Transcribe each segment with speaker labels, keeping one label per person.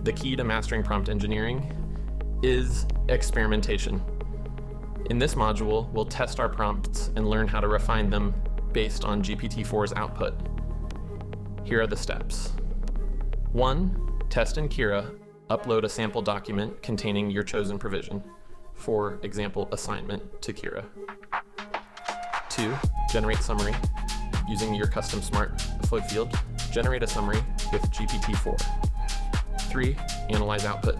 Speaker 1: The key to mastering prompt engineering is experimentation. In this module, we'll test our prompts and learn how to refine them based on GPT-4's output. Here are the steps. 1. Test in Kira. Upload a sample document containing your chosen provision, for example, assignment to Kira. 2. Generate summary. Using your custom smart flow field, generate a summary with GPT-4. 3. Analyze output.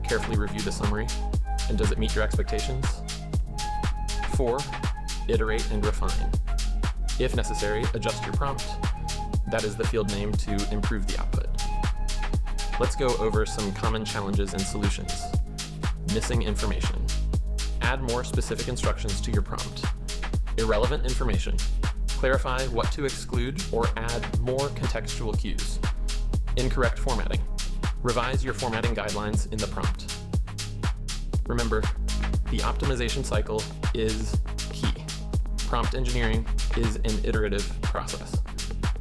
Speaker 1: Carefully review the summary, and does it meet your expectations? 4. Iterate and refine. If necessary, adjust your prompt. That is the field name to improve the output. Let's go over some common challenges and solutions. Missing information. Add more specific instructions to your prompt. Irrelevant information. Clarify what to exclude or add more contextual cues. Incorrect formatting. Revise your formatting guidelines in the prompt. Remember, the optimization cycle is key. Prompt engineering is an iterative process.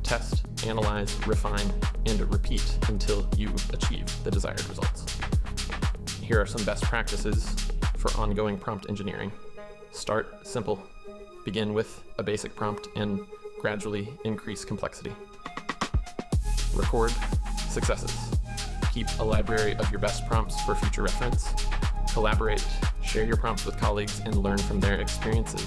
Speaker 1: Test, analyze, refine, and repeat until you achieve the desired results. Here are some best practices for ongoing prompt engineering. Start simple. Begin with a basic prompt and gradually increase complexity. Record successes. Keep a library of your best prompts for future reference. Collaborate, share your prompts with colleagues, and learn from their experiences.